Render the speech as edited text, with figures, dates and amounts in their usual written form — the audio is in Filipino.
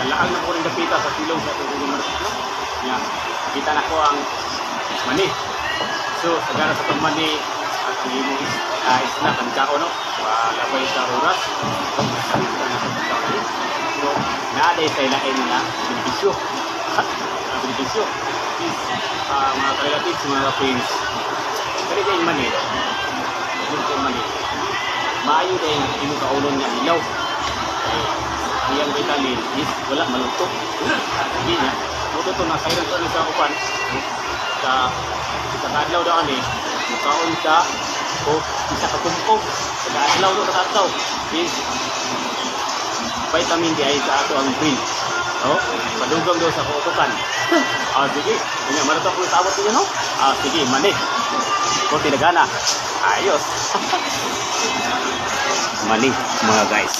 Nalaang na ko rin dapita sa silong sa tubig marasyo. Nya, kita na ko ang mani. So, sagana sa mani at ang imong isla kan kao no. Labay sa oras. So, naaday sa ilain na benepisyo. Benepisyo is mga relatives, mga friends. Kaya yung mani. Yung mani. Maayo din yung kaulon nga ilaw. Iyang vitamin is wala malutok. Hindi niya. Buto ito na kailan ito sa upan. Sa kadlaw daw kami. Mukaon ka o isa kakumpong. Sa kadlaw daw katataw is vitamin D ay sa ato ang brain. Padugong daw sa kutukan. Sige. Malutok ko sa abot niyo no? Sige, mani. Kunti na gana. Ayos. Mani mga guys.